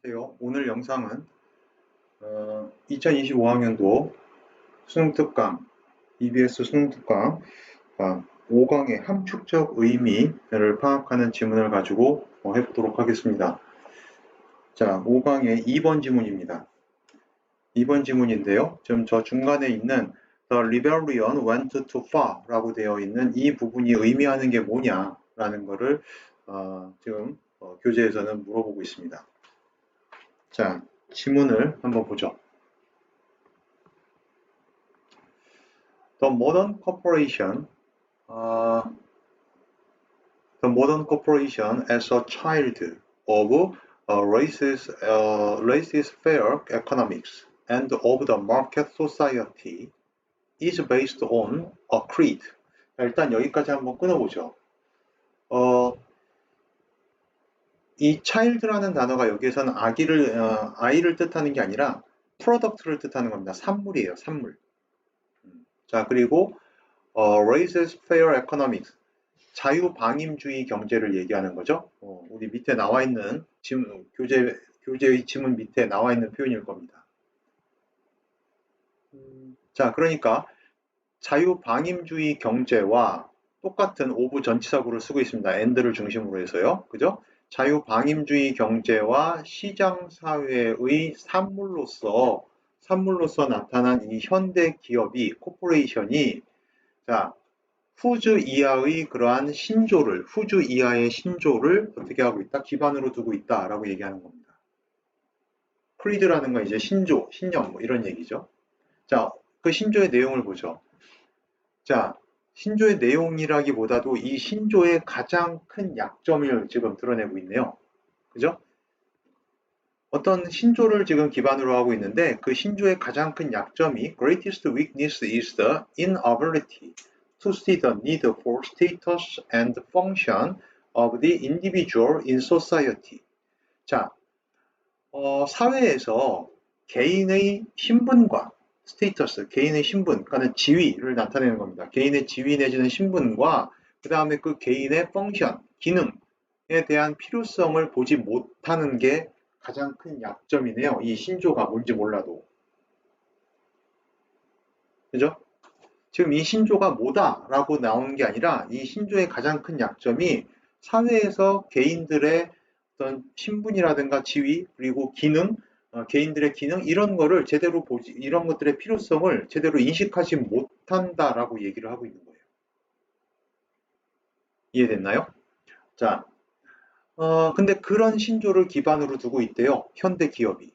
안녕하세요. 오늘 영상은 2025학년도 수능특강, EBS 수능특강 5강의 함축적 의미를 파악하는 지문을 가지고 해보도록 하겠습니다. 자, 5강의 2번 지문입니다. 2번 지문인데요. 지금 저 중간에 있는 The rebellion went too far 라고 되어 있는 이 부분이 의미하는 게 뭐냐라는 거를 지금 교재에서는 물어보고 있습니다. 자, 지문을 한번 보죠. The modern corporation, as a child of laissez-faire economics and of the market society is based on a creed. 자, 일단 여기까지 한번 끊어보죠. 이 child라는 단어가 여기에서는 아이를 뜻하는 게 아니라 product를 뜻하는 겁니다. 산물이에요, 산물. 자, 그리고 laissez-faire economics, 자유방임주의 경제를 얘기하는 거죠. 우리 밑에 나와 있는 교재의 지문 밑에 나와 있는 표현일 겁니다. 자, 그러니까 자유방임주의 경제와 똑같은 오브 전치사구를 쓰고 있습니다. and를 중심으로 해서요. 그죠? 자유방임주의 경제와 시장사회의 산물로서 나타난 이 현대 기업이, 코퍼레이션이, 자, 후즈 이하의 그러한 후즈 이하의 신조를 어떻게 하고 있다? 기반으로 두고 있다라고 얘기하는 겁니다. 크리드라는 건 이제 신조, 신념, 뭐 이런 얘기죠. 자, 그 신조의 내용을 보죠. 자, 신조의 내용이라기보다도 이 신조의 가장 큰 약점을 지금 드러내고 있네요. 그죠? 어떤 신조를 지금 기반으로 하고 있는데 그 신조의 가장 큰 약점이 greatest weakness is the inability to see the need for status and function of the individual in society. 자, 사회에서 개인의 신분과 스테이터스, 개인의 신분, 그러니까 지위를 나타내는 겁니다. 개인의 지위 내지는 신분과 그 다음에 그 개인의 펑션, 기능에 대한 필요성을 보지 못하는 게 가장 큰 약점이네요. 이 신조가 뭔지 몰라도. 그죠? 지금 이 신조가 뭐다라고 나오는 게 아니라 이 신조의 가장 큰 약점이 사회에서 개인들의 어떤 신분이라든가 지위, 그리고 기능, 개인들의 기능, 이런 것들의 필요성을 제대로 인식하지 못한다라고 얘기를 하고 있는 거예요. 이해됐나요? 자, 근데 그런 신조를 기반으로 두고 있대요. 현대 기업이.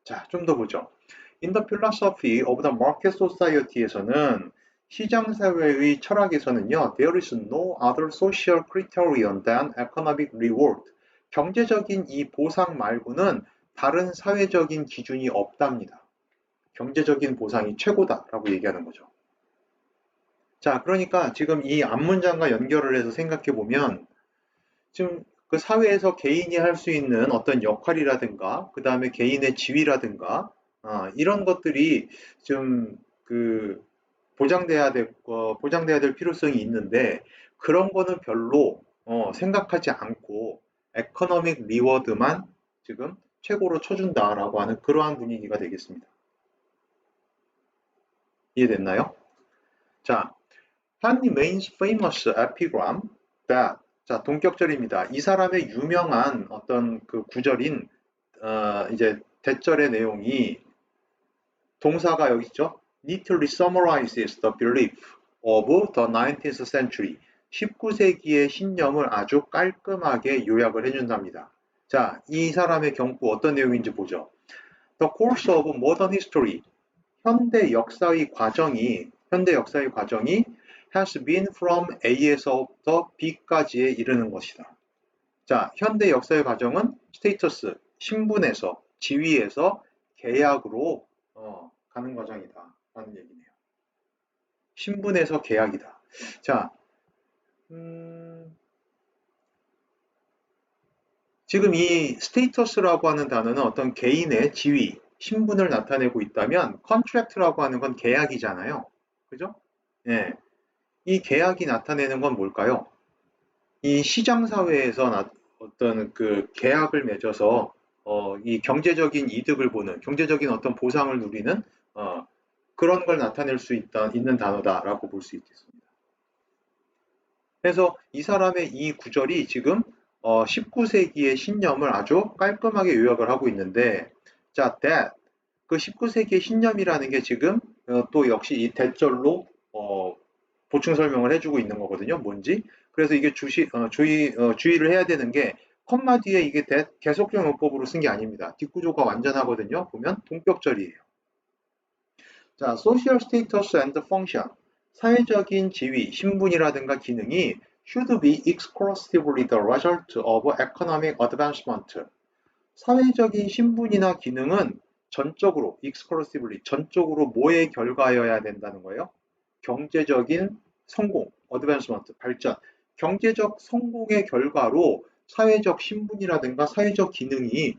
자, 좀 더 보죠. In the philosophy of the market society에서는 시장사회의 철학에서는요, there is no other social criterion than economic reward. 경제적인 이 보상 말고는 다른 사회적인 기준이 없답니다. 경제적인 보상이 최고다라고 얘기하는 거죠. 자, 그러니까 지금 이 앞문장과 연결을 해서 생각해 보면 지금 그 사회에서 개인이 할 수 있는 어떤 역할이라든가, 그 다음에 개인의 지위라든가, 이런 것들이 좀 보장돼야 될 필요성이 있는데, 그런 거는 별로 생각하지 않고 에코노믹 리워드만 지금 최고로 쳐준다라고 하는 그러한 분위기가 되겠습니다. 이해됐나요? 자, Han remains famous epigram that, 자, 동격절입니다. 이 사람의 유명한 어떤 그 구절인 이제 대절의 내용이 동사가 여기 있죠. Neatly summarizes the belief of the 19th century. 19세기의 신념을 아주 깔끔하게 요약을 해준답니다. 자, 이 사람의 경구 어떤 내용인지 보죠. The course of modern history. 현대 역사의 과정이 has been from A에서부터 B까지에 이르는 것이다. 자, 현대 역사의 과정은 스테이터스, 신분에서, 지위에서 계약으로 가는 과정이다. 라는 얘기네요. 신분에서 계약이다. 자, 지금 이 스테이터스라고 하는 단어는 어떤 개인의 지위, 신분을 나타내고 있다면 컨트랙트라고 하는 건 계약이잖아요. 그죠? 예. 이 계약이 나타내는 건 뭘까요? 이 시장 사회에서 어떤 그 계약을 맺어서 이 경제적인 이득을 보는, 경제적인 어떤 보상을 누리는 그런 걸 나타낼 수 있는 단어다라고 볼 수 있겠습니다. 그래서 이 사람의 이 구절이 지금 19세기의 신념을 아주 깔끔하게 요약을 하고 있는데, 자, that 그 19세기의 신념이라는 게 지금 또 역시 이 대절로 보충 설명을 해주고 있는 거거든요. 뭔지. 그래서 이게 주의를 해야 되는 게 컴마 뒤에 이게 계속적 용법으로 쓴 게 아닙니다. 뒷구조가 완전하거든요. 보면 동격절이에요. 자, social status and function. 사회적인 지위, 신분이라든가 기능이 should be exclusively the result of economic advancement. 사회적인 신분이나 기능은 전적으로, exclusively, 전적으로 뭐의 결과여야 된다는 거예요? 경제적인 성공, advancement, 발전. 경제적 성공의 결과로 사회적 신분이라든가 사회적 기능이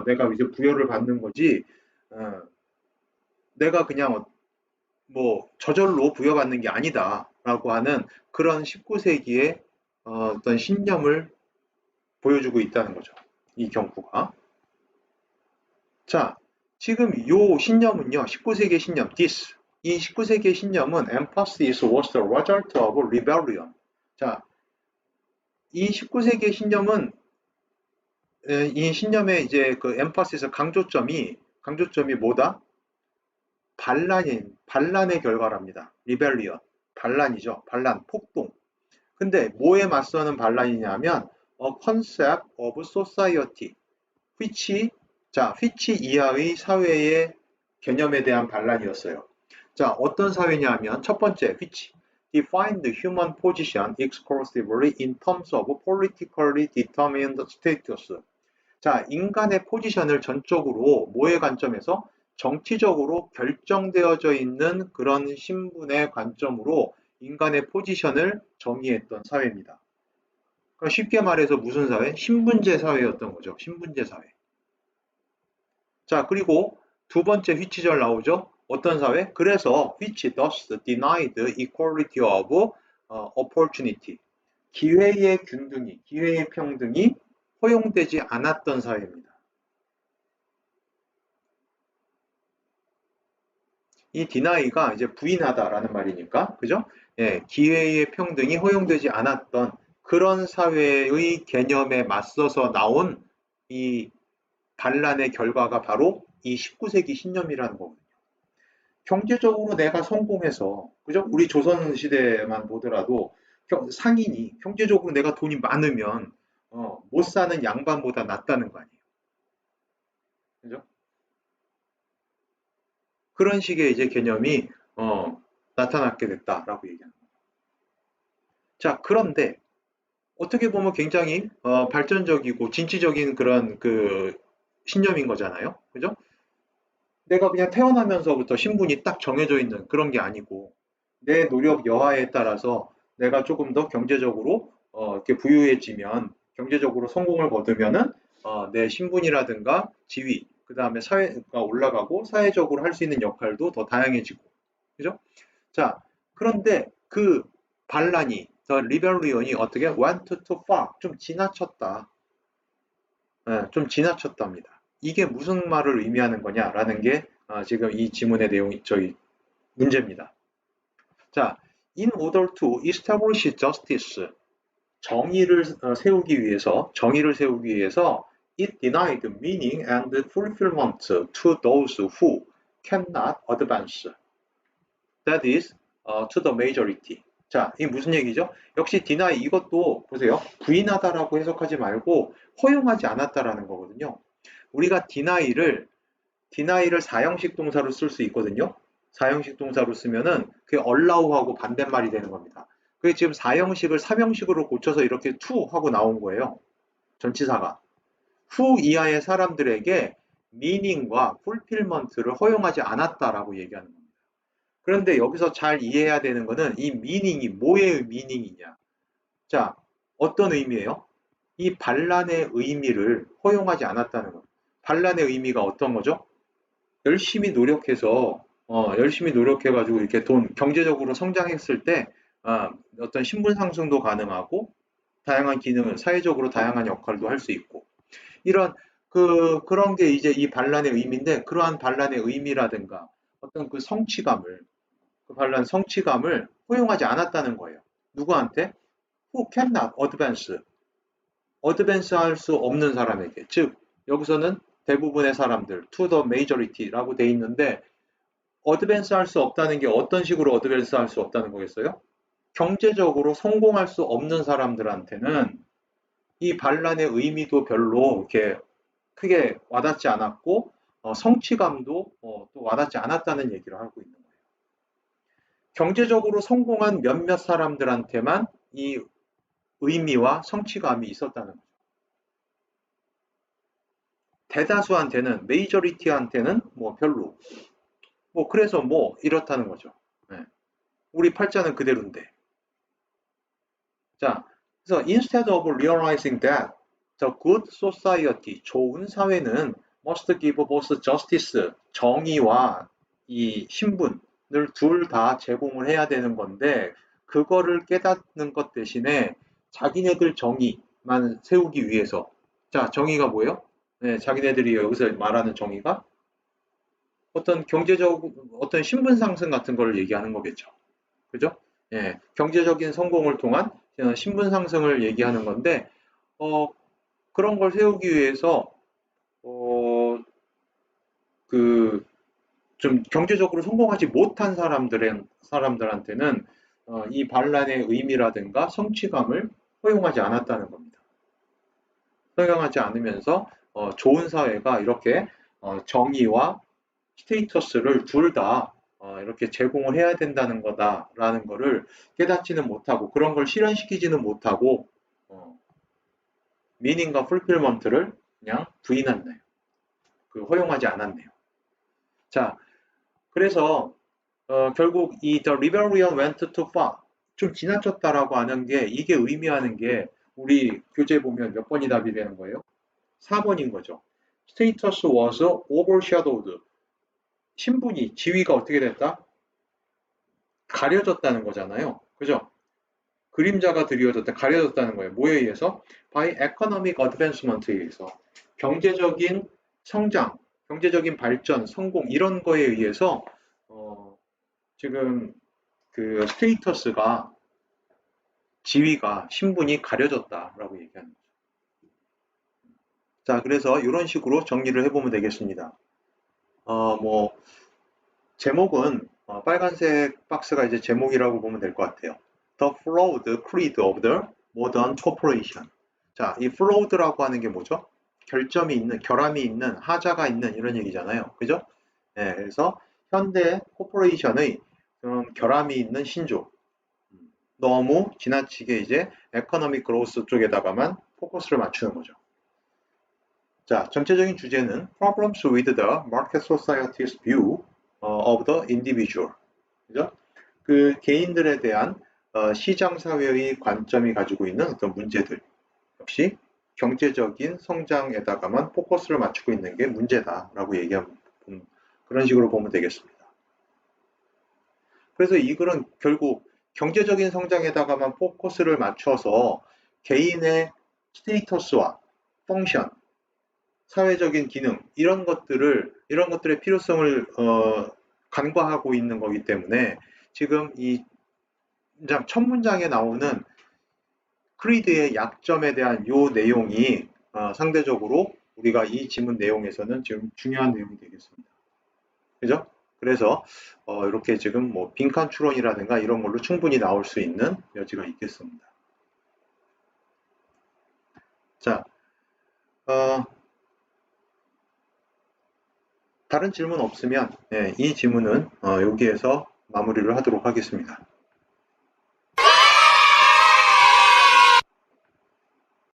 내가 이제 부여를 받는 거지, 어, 내가 그냥 뭐 저절로 부여받는 게 아니다라고 하는 그런 19세기의 어떤 신념을 보여주고 있다는 거죠. 이 경구가. 자, 지금 이 신념은요, 19세기의 신념, this. 이 19세기의 신념은 emphasis was the result of rebellion. 자, 이 19세기의 신념은 이 신념의 이제 그 emphasis 강조점이 뭐다? 반란의 결과랍니다. rebellion. 반란이죠. 반란, 폭동. 근데 뭐에 맞서는 반란이냐면 a concept of society, which 이하의 사회의 개념에 대한 반란이었어요. 자, 어떤 사회냐면 첫 번째, which defined the human position exclusively in terms of politically determined status. 자, 인간의 포지션을 전적으로 뭐의 관점에서 정치적으로 결정되어져 있는 그런 신분의 관점으로 인간의 포지션을 정의했던 사회입니다. 그러니까 쉽게 말해서 무슨 사회? 신분제 사회였던 거죠. 신분제 사회. 자, 그리고 두 번째 which절 나오죠. 어떤 사회? 그래서 which thus denied equality of opportunity. 기회의 균등이, 기회의 평등이 허용되지 않았던 사회입니다. 이 디나이가 이제 부인하다라는 말이니까, 그죠? 예, 기회의 평등이 허용되지 않았던 그런 사회의 개념에 맞서서 나온 이 반란의 결과가 바로 이 19세기 신념이라는 거거든요. 경제적으로 내가 성공해서, 그죠? 우리 조선시대만 보더라도 상인이 경제적으로 내가 돈이 많으면 못 사는 양반보다 낫다는 거 아니에요. 그죠? 그런 식의 이제 개념이 나타나게 됐다라고 얘기합니다. 자, 그런데 어떻게 보면 굉장히 발전적이고 진취적인 그런 그 신념인 거잖아요. 그죠? 내가 그냥 태어나면서부터 신분이 딱 정해져 있는 그런 게 아니고 내 노력 여하에 따라서 내가 조금 더 경제적으로 이렇게 부유해지면 경제적으로 성공을 거두면은 내 신분이라든가 지위, 그 다음에 사회가 올라가고 사회적으로 할 수 있는 역할도 더 다양해지고, 그죠? 자, 그런데 그 반란이, 더 리벨리온이 어떻게 went too far, 좀 지나쳤다. 예, 좀 지나쳤답니다. 이게 무슨 말을 의미하는 거냐라는 게 지금 이 지문의 내용이 저희 문제입니다. 자, in order to establish justice, 정의를 세우기 위해서 it denied meaning and fulfillment to those who cannot advance. That is, to the majority. 자, 이게 무슨 얘기죠? 역시 deny 이것도 보세요. 부인하다라고 해석하지 말고 허용하지 않았다라는 거거든요. 우리가 deny를 사형식 동사로 쓸 수 있거든요. 사형식 동사로 쓰면은 그게 allow하고 반대말이 되는 겁니다. 그게 지금 사형식을 삼형식으로 고쳐서 이렇게 to 하고 나온 거예요. 전치사가. who 이하의 사람들에게 meaning과 fulfillment를 허용하지 않았다라고 얘기하는 겁니다. 그런데 여기서 잘 이해해야 되는 거는 이 meaning이 뭐의 meaning이냐. 자, 어떤 의미예요? 이 반란의 의미를 허용하지 않았다는 것. 반란의 의미가 어떤 거죠? 열심히 노력해가지고 이렇게 경제적으로 성장했을 때 어떤 신분 상승도 가능하고 다양한 기능을, 사회적으로 다양한 역할도 할 수 있고, 이런 그런 게 이제 이 반란의 의미인데, 그러한 반란의 의미라든가 어떤 그 성취감을, 그 반란 성취감을 허용하지 않았다는 거예요. 누구한테? Who cannot advance. 어드밴스 할 수 없는 사람에게. 즉, 여기서는 대부분의 사람들, to the majority라고 돼 있는데, 어드밴스 할 수 없다는 게 어떤 식으로 어드밴스 할 수 없다는 거겠어요? 경제적으로 성공할 수 없는 사람들한테는 이 반란의 의미도 별로 이렇게 크게 와닿지 않았고, 성취감도 또 와닿지 않았다는 얘기를 하고 있는 거예요. 경제적으로 성공한 몇몇 사람들한테만 이 의미와 성취감이 있었다는 거죠. 대다수한테는, 메이저리티한테는 뭐 별로. 뭐 그래서 뭐 이렇다는 거죠. 네. 우리 팔자는 그대로인데. 자, 그래서 instead of realizing that the good society, 좋은 사회는 must give both justice, 정의와 이 신분을 둘 다 제공을 해야 되는 건데, 그거를 깨닫는 것 대신에 자기네들 정의만 세우기 위해서. 자, 정의가 뭐예요? 네, 자기네들이 여기서 말하는 정의가 어떤 경제적, 어떤 신분 상승 같은 걸 얘기하는 거겠죠. 그죠? 예, 경제적인 성공을 통한 신분 상승을 얘기하는 건데, 어, 그런 걸 세우기 위해서, 어, 그, 좀 경제적으로 성공하지 못한 사람들한테는 이 반란의 의미라든가 성취감을 허용하지 않았다는 겁니다. 허용하지 않으면서 좋은 사회가 이렇게 정의와 스테이터스를 둘 다 이렇게 제공을 해야 된다는 거다라는 거를 깨닫지는 못하고 그런 걸 실현시키지는 못하고 미닝과 풀필먼트를 그냥 부인했네요. 허용하지 않았네요. 자, 그래서 결국 이 The Rebellion went too far 좀 지나쳤다라고 하는 게 이게 의미하는 게 우리 교재 보면 몇 번이 답이 되는 거예요? 4번인 거죠. Status was overshadowed. 신분이 지위가 어떻게 됐다? 가려졌다는 거잖아요. 그죠? 그림자가 드리워졌다, 가려졌다는 거예요. 뭐에 의해서? By economic advancement에 의해서. 경제적인 성장, 경제적인 발전, 성공 이런 거에 의해서 지금 그 스테이터스가 지위가 신분이 가려졌다라고 얘기하는 거죠. 자, 그래서 이런 식으로 정리를 해보면 되겠습니다. 뭐 제목은 빨간색 박스가 이제 제목이라고 보면 될 것 같아요. The Flawed Creed of the Modern Corporation. 자, 이 flawed라고 하는 게 뭐죠? 결점이 있는, 결함이 있는, 하자가 있는 이런 얘기잖아요. 그죠? 네, 그래서 현대 코퍼레이션의 그런 결함이 있는 신조. 너무 지나치게 이제 에코노믹 그로스 쪽에다가만 포커스를 맞추는 거죠. 자, 전체적인 주제는 Problems with the Market Society's View of the Individual. 그죠? 그 개인들에 대한 시장 사회의 관점이 가지고 있는 어떤 문제들. 역시 경제적인 성장에다가만 포커스를 맞추고 있는 게 문제다라고 얘기하면 그런 식으로 보면 되겠습니다. 그래서 이 글은 결국 경제적인 성장에다가만 포커스를 맞춰서 개인의 스테이터스와 펑션, 사회적인 기능 이런 것들의 필요성을 간과하고 있는 거기 때문에 지금 이 첫 문장에 나오는 크리드의 약점에 대한 요 내용이 상대적으로 우리가 이 지문 내용에서는 지금 중요한 내용이 되겠습니다. 그죠? 그래서 이렇게 지금 뭐 빈칸 추론이라든가 이런 걸로 충분히 나올 수 있는 여지가 있겠습니다. 자, 다른 질문 없으면 이 지문은 여기에서 마무리를 하도록 하겠습니다.